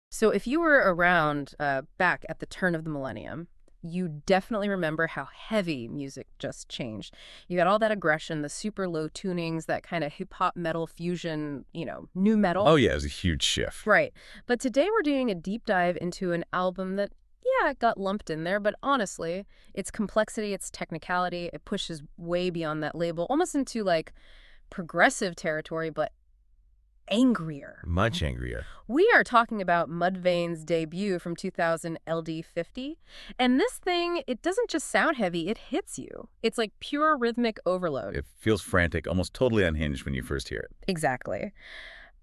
So if you were around back at the turn of the millennium, you definitely remember how heavy music just changed. You got all that aggression, the super low tunings, that kind of hip hop metal fusion, new Oh metal. yeah, it was a huge shift. Right. But today we're doing a deep dive into an album that, yeah, it got lumped in there, but honestly, its complexity, its technicality, it pushes way beyond that label, almost into like progressive territory, but angrier. Much angrier. We are talking about Mudvayne's debut from 2000, LD50. And this thing, it doesn't just sound heavy, it hits you. It's like pure rhythmic overload. It feels frantic, almost totally unhinged when you first hear it. Exactly.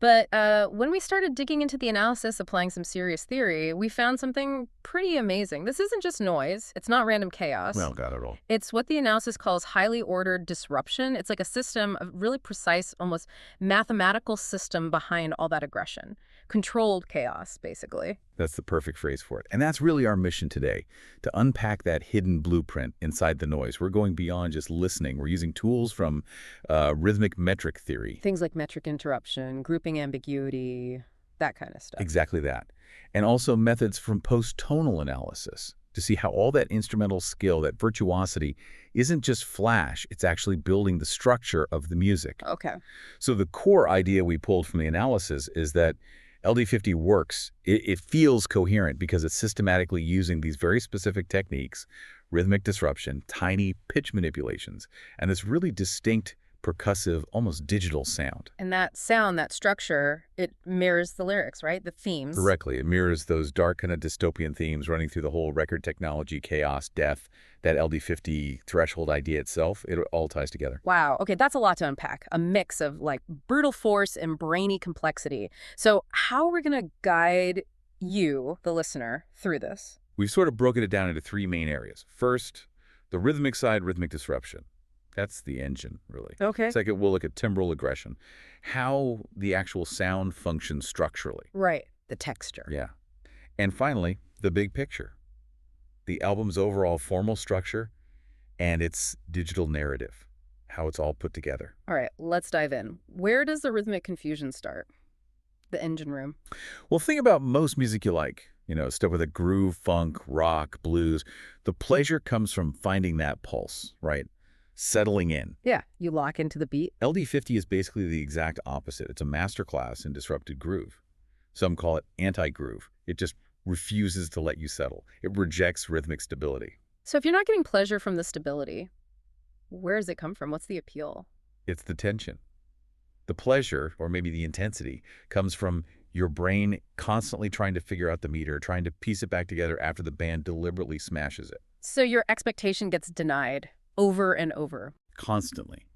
But when we started digging into the analysis, applying some serious theory, we found something pretty amazing. This isn't just noise. It's not random chaos. Well, got it all. It's what the analysis calls highly ordered disruption. It's like a system, a really precise, almost mathematical system behind all that aggression. Controlled chaos, basically. That's the perfect phrase for it. And that's really our mission today, to unpack that hidden blueprint inside the noise. We're going beyond just listening. We're using tools from rhythmic metric theory. Things like metric interruption, grouping ambiguity, that kind of stuff. Exactly that. And also methods from post-tonal analysis to see how all that instrumental skill, that virtuosity, isn't just flash, it's actually building the structure of the music. Okay. So the core idea we pulled from the analysis is that LD50 works. It feels coherent because it's systematically using these very specific techniques, rhythmic disruption, tiny pitch manipulations, and this really distinct, percussive, almost digital sound. And that sound, that structure, it mirrors the lyrics, right? The themes. Directly. It mirrors those dark kind of dystopian themes running through the whole record technology, chaos, death, that LD50 threshold idea itself. It all ties together. Wow. Okay, that's a lot to unpack. A mix of like brutal force and brainy complexity. So how are we going to guide you, the listener, through this? We've sort of broken it down into three main areas. First, the rhythmic side, rhythmic disruption. That's the engine, really. Okay. Second, we'll look at timbral aggression, how the actual sound functions structurally. Right. The texture. Yeah. And finally, the big picture, the album's overall formal structure and its digital narrative, how it's all put together. All right, let's dive in. Where does the rhythmic confusion start? The engine room. Well, think about most music you like, stuff with a groove, funk, rock, blues. The pleasure comes from finding that pulse, right? Settling in. Yeah, you lock into the beat. LD50 is basically the exact opposite. It's a masterclass in disrupted groove. Some call it anti-groove. It just refuses to let you settle. It rejects rhythmic stability. So if you're not getting pleasure from the stability, where does it come from? What's the appeal? It's the tension. The pleasure, or maybe the intensity, comes from your brain constantly trying to figure out the meter, trying to piece it back together after the band deliberately smashes it. So your expectation gets denied over and over. Constantly.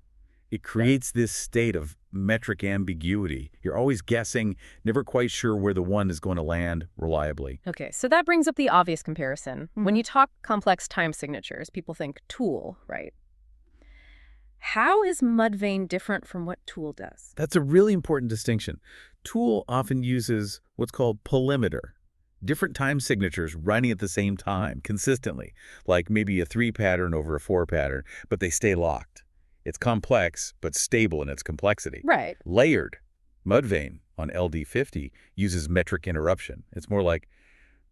It creates this state of metric ambiguity. You're always guessing, never quite sure where the one is going to land reliably. Okay, so that brings up the obvious comparison. When you talk complex time signatures, people think Tool, right? How is Mudvayne different from what Tool does? That's a really important distinction. Tool often uses what's called polymeter, different time signatures running at the same time, consistently, like maybe a 3 pattern over a 4 pattern, but they stay locked. It's complex, but stable in its complexity. Right. Layered. Mudvayne on LD50 uses metric interruption. It's more like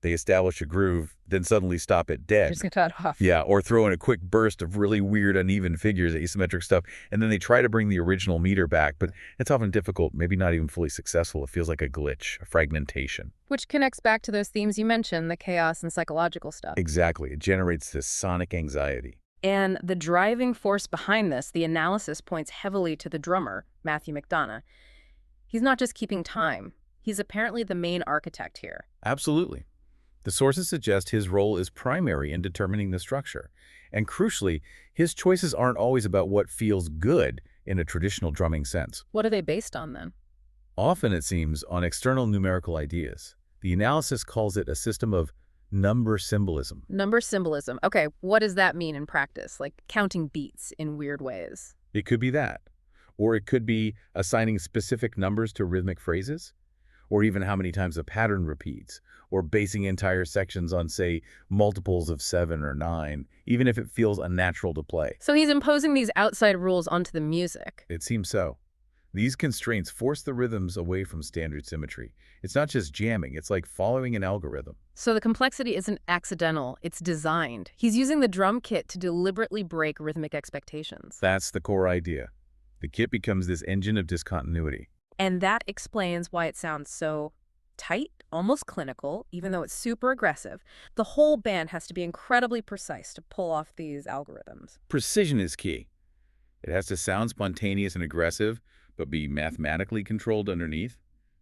they establish a groove, then suddenly stop it dead. Just get cut off. Yeah, or throw in a quick burst of really weird, uneven figures, asymmetric stuff, and then they try to bring the original meter back, but it's often difficult, maybe not even fully successful. It feels like a glitch, a fragmentation. Which connects back to those themes you mentioned, the chaos and psychological stuff. Exactly. It generates this sonic anxiety. And the driving force behind this, the analysis points heavily to the drummer, Matthew McDonough. He's not just keeping time. He's apparently the main architect here. Absolutely. The sources suggest his role is primary in determining the structure. And crucially, his choices aren't always about what feels good in a traditional drumming sense. What are they based on, then? Often, it seems, on external numerical ideas. The analysis calls it a system of number symbolism. Number symbolism. Okay, what does that mean in practice? Like counting beats in weird ways. It could be that. Or it could be assigning specific numbers to rhythmic phrases, or even how many times a pattern repeats, or basing entire sections on, say, multiples of 7 or 9, even if it feels unnatural to play. So he's imposing these outside rules onto the music. It seems so. These constraints force the rhythms away from standard symmetry. It's not just jamming, it's like following an algorithm. So the complexity isn't accidental, it's designed. He's using the drum kit to deliberately break rhythmic expectations. That's the core idea. The kit becomes this engine of discontinuity. And that explains why it sounds so tight, almost clinical, even though it's super aggressive. The whole band has to be incredibly precise to pull off these algorithms. Precision is key. It has to sound spontaneous and aggressive, but be mathematically controlled underneath.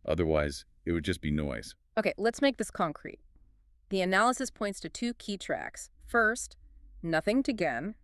Otherwise, it would just be noise. Okay, let's make this concrete. The analysis points to two key tracks. First, Nothing to Gain.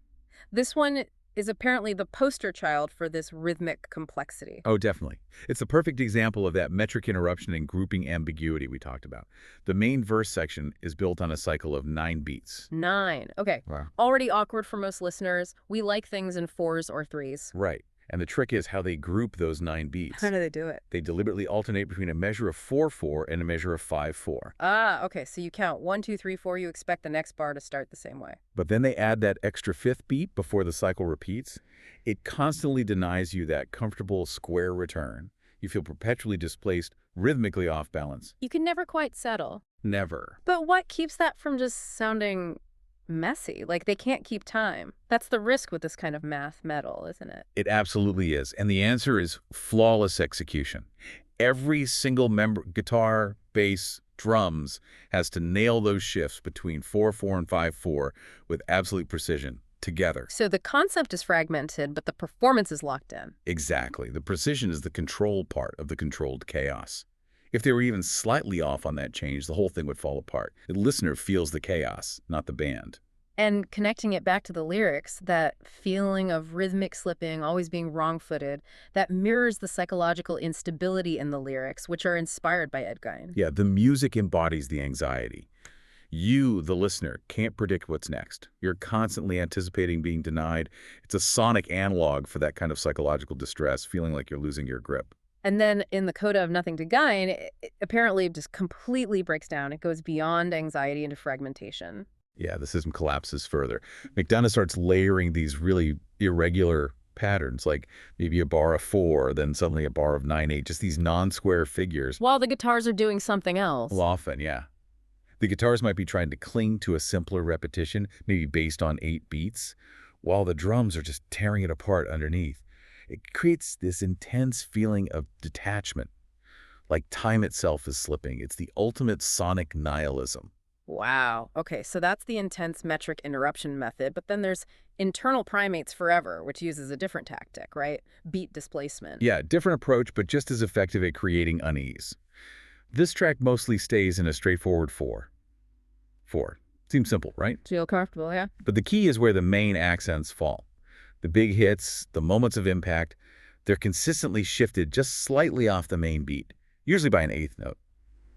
This one is apparently the poster child for this rhythmic complexity. Oh, definitely. It's the perfect example of that metric interruption and grouping ambiguity we talked about. The main verse section is built on a cycle of 9 beats. 9. Okay. Wow. Already awkward for most listeners. We like things in 4s or 3s. Right. And the trick is how they group those 9 beats. How do they do it? They deliberately alternate between a measure of 4/4 and a measure of 5/4. Ah, okay. So you count 1, 2, 3, 4. You expect the next bar to start the same way. But then they add that extra 5th beat before the cycle repeats. It constantly denies you that comfortable square return. You feel perpetually displaced, rhythmically off balance. You can never quite settle. Never. But what keeps that from just sounding messy? Like they can't keep time. That's the risk with this kind of math metal, isn't it? It absolutely is. And the answer is flawless execution. Every single member, guitar, bass, drums, has to nail those shifts between 4/4 and 5/4 with absolute precision together. So the concept is fragmented, but the performance is locked in. Exactly. The precision is the control part of the controlled chaos. If they were even slightly off on that change, the whole thing would fall apart. The listener feels the chaos, not the band. And connecting it back to the lyrics, that feeling of rhythmic slipping, always being wrong-footed, that mirrors the psychological instability in the lyrics, which are inspired by Ed Gein. Yeah, the music embodies the anxiety. You, the listener, can't predict what's next. You're constantly anticipating being denied. It's a sonic analog for that kind of psychological distress, feeling like you're losing your grip. And then in the coda of Nothing to Gain, it apparently just completely breaks down. It goes beyond anxiety into fragmentation. Yeah, the system collapses further. McDonough starts layering these really irregular patterns, like maybe a bar of 4, then suddenly a bar of 9/8, just these non-square figures. While the guitars are doing something else. Well, often, yeah. The guitars might be trying to cling to a simpler repetition, maybe based on 8 beats, while the drums are just tearing it apart underneath. It creates this intense feeling of detachment, like time itself is slipping. It's the ultimate sonic nihilism. Wow. Okay, so that's the intense metric interruption method, but then there's internal primates forever, which uses a different tactic, right? Beat displacement. Yeah, different approach, but just as effective at creating unease. This track mostly stays in a straightforward 4. 4. Seems simple, right? Feel comfortable, yeah? But the key is where the main accents fall. The big hits, the moments of impact, they're consistently shifted just slightly off the main beat, usually by an 8th note.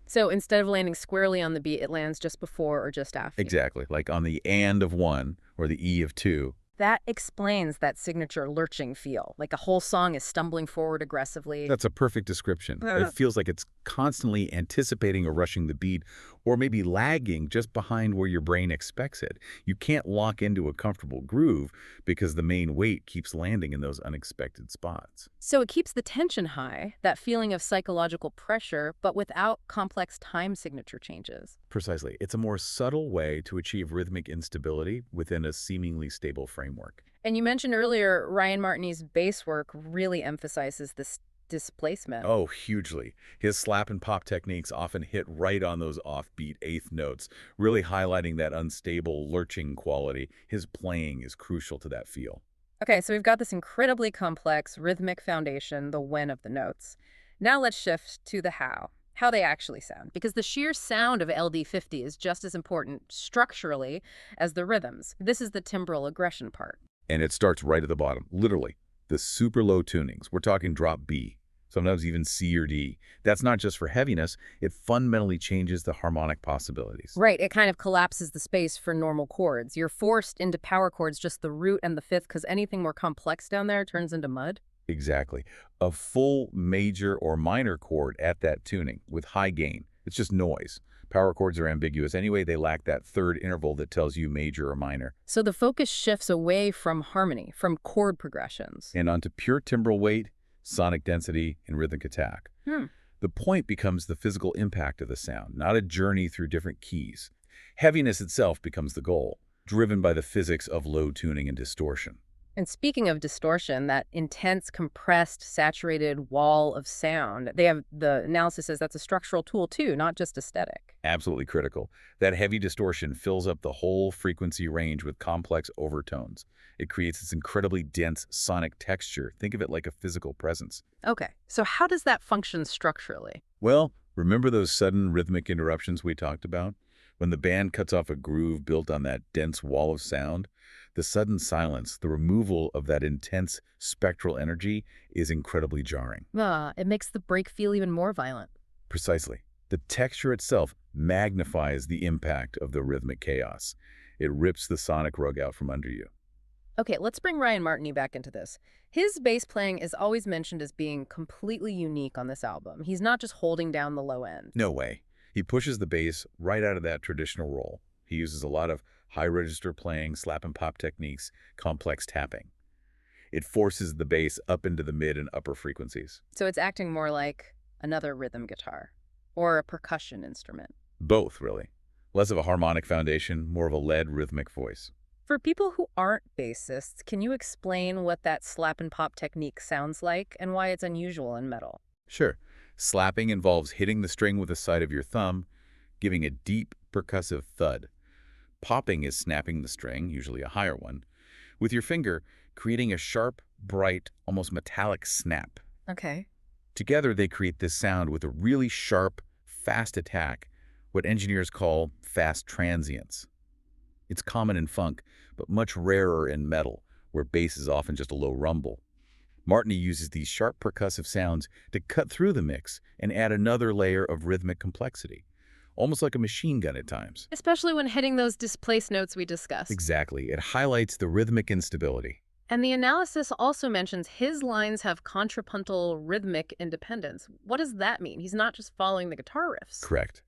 So instead of landing squarely on the beat, it lands just before or just after. Exactly, like on the and of 1 or the E of 2. That explains that signature lurching feel, like a whole song is stumbling forward aggressively. That's a perfect description. It feels like it's constantly anticipating or rushing the beat, or maybe lagging just behind where your brain expects it. You can't lock into a comfortable groove because the main weight keeps landing in those unexpected spots. So it keeps the tension high, that feeling of psychological pressure, but without complex time signature changes. Precisely. It's a more subtle way to achieve rhythmic instability within a seemingly stable framework. And you mentioned earlier, Ryan Martinez's bass work really emphasizes this displacement. Oh, hugely. His slap and pop techniques often hit right on those offbeat 8th notes, really highlighting that unstable, lurching quality. His playing is crucial to that feel. Okay, so we've got this incredibly complex rhythmic foundation, the when of the notes. Now let's shift to the how they actually sound, because the sheer sound of LD50 is just as important structurally as the rhythms. This is the timbral aggression part. And it starts right at the bottom, literally. The super low tunings. We're talking drop B, sometimes even C or D. That's not just for heaviness, it fundamentally changes the harmonic possibilities. Right, it kind of collapses the space for normal chords. You're forced into power chords, just the root and the fifth, because anything more complex down there turns into mud. Exactly. A full major or minor chord at that tuning with high gain. It's just noise. Power chords are ambiguous anyway. They lack that third interval that tells you major or minor. So the focus shifts away from harmony, from chord progressions. And onto pure timbral weight, sonic density, and rhythmic attack. Hmm. The point becomes the physical impact of the sound, not a journey through different keys. Heaviness itself becomes the goal, driven by the physics of low tuning and distortion. And speaking of distortion, that intense, compressed, saturated wall of sound, the analysis says that's a structural tool too, not just aesthetic. Absolutely critical. That heavy distortion fills up the whole frequency range with complex overtones. It creates this incredibly dense sonic texture. Think of it like a physical presence. Okay, so how does that function structurally? Well, remember those sudden rhythmic interruptions we talked about? When the band cuts off a groove built on that dense wall of sound, the sudden silence, the removal of that intense spectral energy is incredibly jarring. It makes the break feel even more violent. Precisely. The texture itself magnifies the impact of the rhythmic chaos. It rips the sonic rug out from under you. Okay, let's bring Ryan Martini back into this. His bass playing is always mentioned as being completely unique on this album. He's not just holding down the low end. No way. He pushes the bass right out of that traditional role. He uses a lot of high register playing, slap and pop techniques, complex tapping. It forces the bass up into the mid and upper frequencies. So it's acting more like another rhythm guitar or a percussion instrument. Both, really. Less of a harmonic foundation, more of a lead rhythmic voice. For people who aren't bassists, can you explain what that slap and pop technique sounds like and why it's unusual in metal? Sure. Slapping involves hitting the string with the side of your thumb, giving a deep percussive thud. Popping is snapping the string, usually a higher one, with your finger, creating a sharp, bright, almost metallic snap. Okay. Together, they create this sound with a really sharp, fast attack, what engineers call fast transients. It's common in funk, but much rarer in metal, where bass is often just a low rumble. Martini uses these sharp percussive sounds to cut through the mix and add another layer of rhythmic complexity, almost like a machine gun at times. Especially when hitting those displaced notes we discussed. Exactly. It highlights the rhythmic instability. And the analysis also mentions his lines have contrapuntal rhythmic independence. What does that mean? He's not just following the guitar riffs. Correct.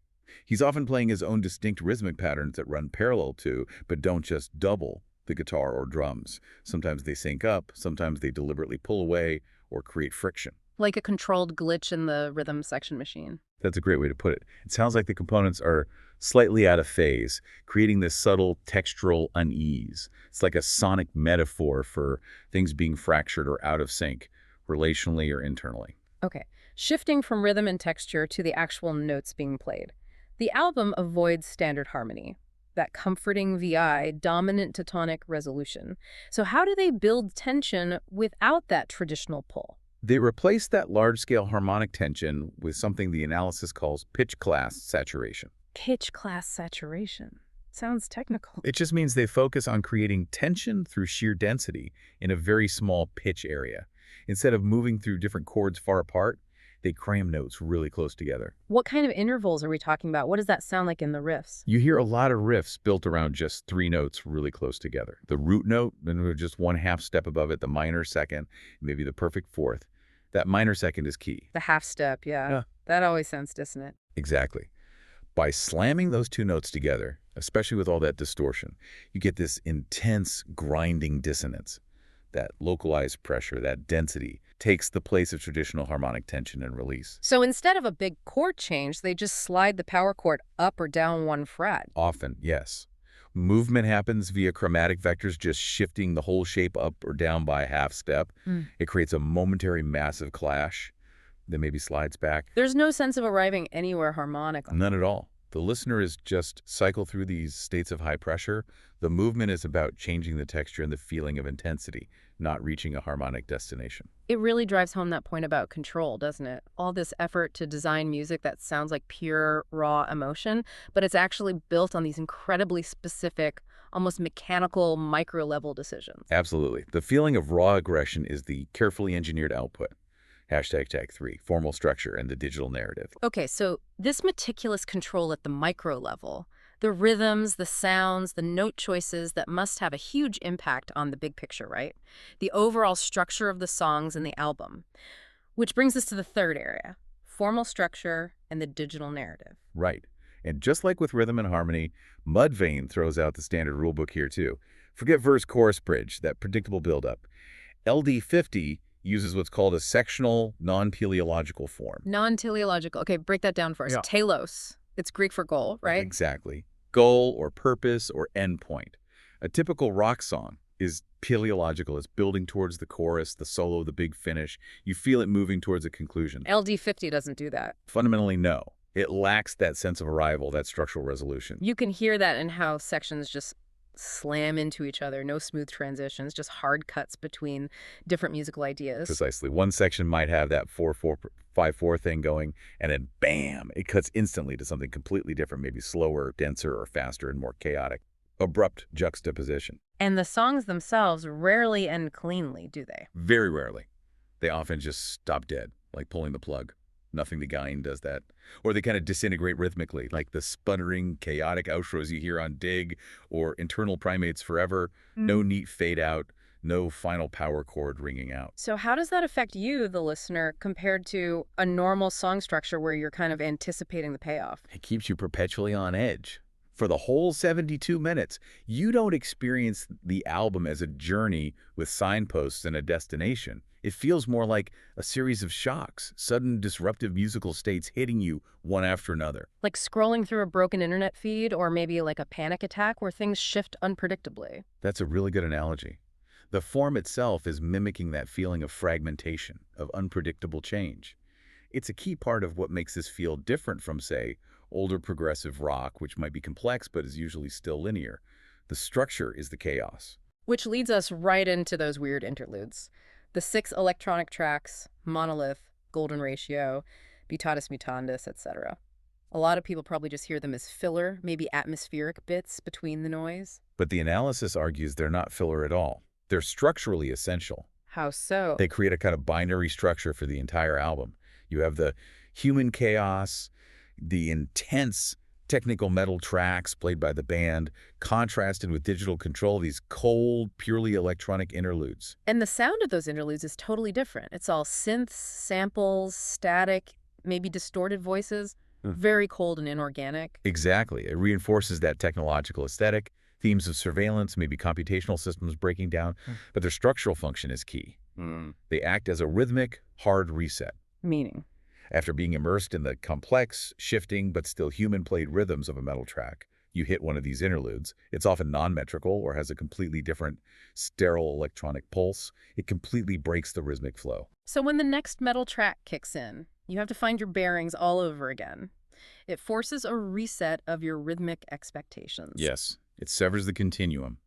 He's often playing his own distinct rhythmic patterns that run parallel to, but don't just double, the guitar or drums. Sometimes they sync up, sometimes they deliberately pull away or create friction. Like a controlled glitch in the rhythm section machine. That's a great way to put it. It sounds like the components are slightly out of phase, creating this subtle textural unease. It's like a sonic metaphor for things being fractured or out of sync, relationally or internally. Okay, shifting from rhythm and texture to the actual notes being played. The album avoids standard harmony, that comforting VI, dominant to tonic resolution. So how do they build tension without that traditional pull? They replace that large-scale harmonic tension with something the analysis calls pitch class saturation. Pitch class saturation. Sounds technical. It just means they focus on creating tension through sheer density in a very small pitch area. Instead of moving through different chords far apart, they cram notes really close together. What kind of intervals are we talking about? What does that sound like in the riffs? You hear a lot of riffs built around just 3 notes really close together. The root note, then just 1/2 step above it, the minor second, maybe the perfect fourth. That minor second is key. The half step, yeah. That always sounds dissonant. Exactly. By slamming those 2 notes together, especially with all that distortion, you get this intense grinding dissonance. That localized pressure, that density, takes the place of traditional harmonic tension and release. So instead of a big chord change, they just slide the power chord up or down 1 fret. Often, yes. Movement happens via chromatic vectors just shifting the whole shape up or down by a half step. It creates a momentary massive clash, then maybe slides back. There's no sense of arriving anywhere harmonically. None at all. The listener is just cycle through these states of high pressure. The movement is about changing the texture and the feeling of intensity, not reaching a harmonic destination. It really drives home that point about control, doesn't it? All this effort to design music that sounds like pure, raw emotion, but it's actually built on these incredibly specific, almost mechanical, micro-level decisions. Absolutely. The feeling of raw aggression is the carefully engineered output. #3, formal structure and the digital narrative. Okay, so this meticulous control at the micro level, the rhythms, the sounds, the note choices that must have a huge impact on the big picture, right? The overall structure of the songs in the album. Which brings us to the third area, formal structure and the digital narrative. Right. And just like with rhythm and harmony, Mudvayne throws out the standard rulebook here too. Forget verse, chorus, bridge, that predictable buildup. LD50 uses what's called a sectional non-teleological form. Non-teleological. Okay, break that down for us. Yeah. Telos. It's Greek for goal, right? Exactly. Goal or purpose or endpoint. A typical rock song is teleological. It's building towards the chorus, the solo, the big finish. You feel it moving towards a conclusion. LD50 doesn't do that. Fundamentally, no. It lacks that sense of arrival, that structural resolution. You can hear that in how sections just slam into each other. No smooth transitions, just hard cuts between different musical ideas. Precisely. One section might have that 4-4-5-4 thing going, and then bam, it cuts instantly to something completely different, maybe slower, denser, or faster, and more chaotic. Abrupt juxtaposition. And the songs themselves rarely end cleanly, do they? Very rarely. They often just stop dead, like pulling the plug. Nothing the Gain does that. Or they kind of disintegrate rhythmically, like the sputtering, chaotic outros you hear on Dig or Internal Primates Forever. No neat fade out, no final power chord ringing out. So how does that affect you, the listener, compared to a normal song structure where you're kind of anticipating the payoff? It keeps you perpetually on edge. For the whole 72 minutes, you don't experience the album as a journey with signposts and a destination. It feels more like a series of shocks, sudden disruptive musical states hitting you one after another. Like scrolling through a broken internet feed, or maybe like a panic attack where things shift unpredictably. That's a really good analogy. The form itself is mimicking that feeling of fragmentation, of unpredictable change. It's a key part of what makes this feel different from, say, older progressive rock, which might be complex but is usually still linear. The structure is the chaos. Which leads us right into those weird interludes. The 6 electronic tracks, Monolith, Golden Ratio, Mutatis Mutandis, etc. A lot of people probably just hear them as filler, maybe atmospheric bits between the noise. But the analysis argues they're not filler at all. They're structurally essential. How so? They create a kind of binary structure for the entire album. You have the human chaos, the intense technical metal tracks played by the band, contrasted with digital control, these cold, purely electronic interludes. And the sound of those interludes is totally different. It's all synths, samples, static, maybe distorted voices, very cold and inorganic. Exactly. It reinforces that technological aesthetic, themes of surveillance, maybe computational systems breaking down, but their structural function is key. They act as a rhythmic, hard reset. Meaning? After being immersed in the complex, shifting, but still human-played rhythms of a metal track, you hit one of these interludes. It's often non-metrical or has a completely different, sterile electronic pulse. It completely breaks the rhythmic flow. So when the next metal track kicks in, you have to find your bearings all over again. It forces a reset of your rhythmic expectations. Yes, it severs the continuum.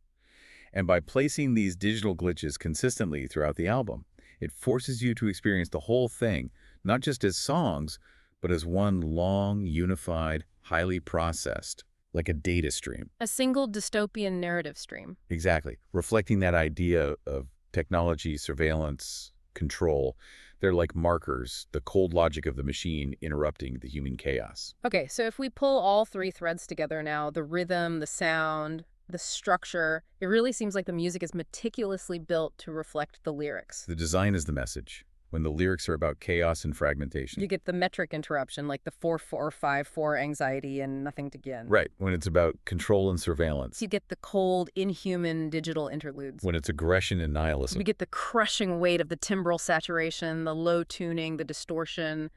And by placing these digital glitches consistently throughout the album, it forces you to experience the whole thing, not just as songs, but as one long, unified, highly processed, like a data stream. A single dystopian narrative stream. Exactly. Reflecting that idea of technology, surveillance, control. They're like markers, the cold logic of the machine interrupting the human chaos. Okay, so if we pull all 3 threads together now, the rhythm, the sound, the structure, it really seems like the music is meticulously built to reflect the lyrics. The design is the message. When the lyrics are about chaos and fragmentation. You get the metric interruption, like the 4-4-5-4 anxiety and nothing to gain. Right, when it's about control and surveillance. You get the cold, inhuman digital interludes. When it's aggression and nihilism. We get the crushing weight of the timbral saturation, the low tuning, the distortion,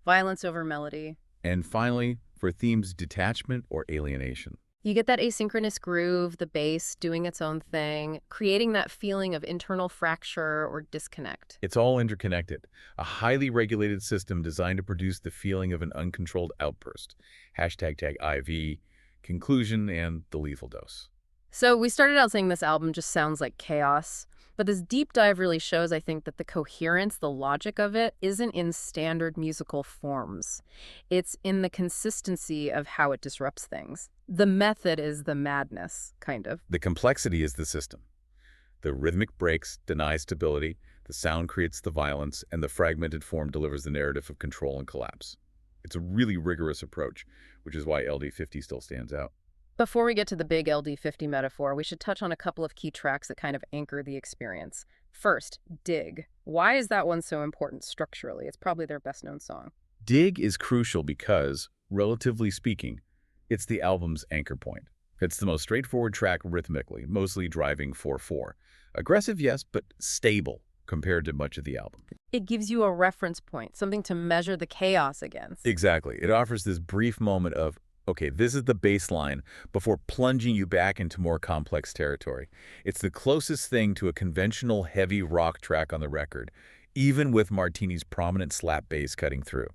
violence over melody. And finally, for themes detachment or alienation. You get that asynchronous groove, the bass doing its own thing, creating that feeling of internal fracture or disconnect. It's all interconnected. A highly regulated system designed to produce the feeling of an uncontrolled outburst. #IV, conclusion, and the lethal dose. So we started out saying this album just sounds like chaos, but this deep dive really shows, I think, that the coherence, the logic of it, isn't in standard musical forms. It's in the consistency of how it disrupts things. The method is the madness, kind of. The complexity is the system. The rhythmic breaks deny stability, the sound creates the violence, and the fragmented form delivers the narrative of control and collapse. It's a really rigorous approach, which is why LD50 still stands out. Before we get to the big LD50 metaphor, we should touch on a couple of key tracks that kind of anchor the experience. First, Dig. Why is that one so important structurally? It's probably their best-known song. Dig is crucial because, relatively speaking, it's the album's anchor point. It's the most straightforward track rhythmically, mostly driving 4/4. Aggressive, yes, but stable. compared to much of the album. It gives you a reference point, something to measure the chaos against. Exactly. It offers this brief moment of, okay, this is the baseline before plunging you back into more complex territory. It's the closest thing to a conventional heavy rock track on the record, even with Martini's prominent slap bass cutting through.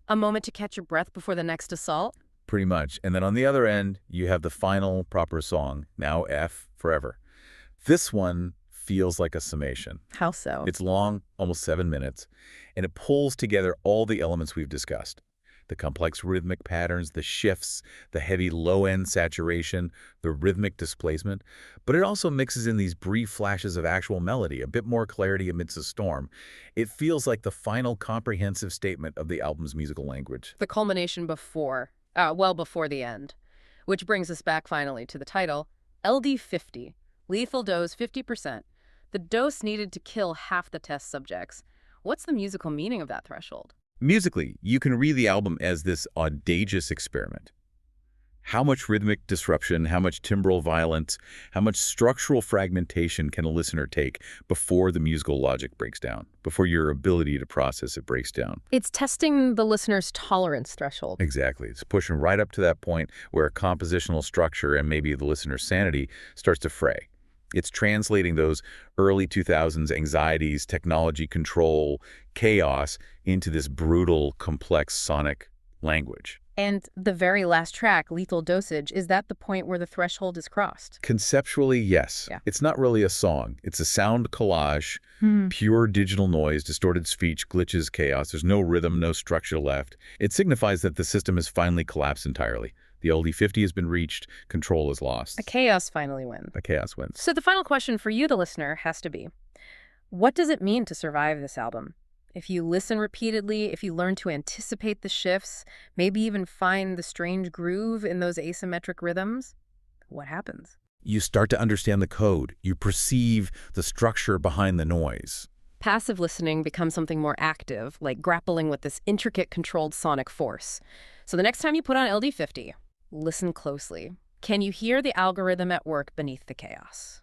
A moment to catch your breath before the next assault? Pretty much. And then on the other end, you have the final proper song, now F forever. This one feels like a summation. How so? It's long, almost 7 minutes, and it pulls together all the elements we've discussed. The complex rhythmic patterns, the shifts, the heavy low-end saturation, the rhythmic displacement. But it also mixes in these brief flashes of actual melody, a bit more clarity amidst a storm. It feels like the final comprehensive statement of the album's musical language. The culmination well before the end. Which brings us back finally to the title, LD50, lethal dose 50%. The dose needed to kill half the test subjects. What's the musical meaning of that threshold? Musically, you can read the album as this audacious experiment. How much rhythmic disruption, how much timbral violence, how much structural fragmentation can a listener take before the musical logic breaks down, before your ability to process it breaks down? It's testing the listener's tolerance threshold. Exactly. It's pushing right up to that point where compositional structure and maybe the listener's sanity starts to fray. It's translating those early 2000s anxieties, technology control, chaos into this brutal, complex sonic language. And the very last track, Lethal Dosage, is that the point where the threshold is crossed? Conceptually, yes. Yeah. It's not really a song. It's a sound collage, pure digital noise, distorted speech, glitches, chaos. There's no rhythm, no structure left. It signifies that the system has finally collapsed entirely. The LD50 has been reached, control is lost. A chaos finally wins. A chaos wins. So the final question for you, the listener, has to be, what does it mean to survive this album? If you listen repeatedly, if you learn to anticipate the shifts, maybe even find the strange groove in those asymmetric rhythms, what happens? You start to understand the code. You perceive the structure behind the noise. Passive listening becomes something more active, like grappling with this intricate controlled sonic force. So the next time you put on LD50, listen closely. Can you hear the algorithm at work beneath the chaos?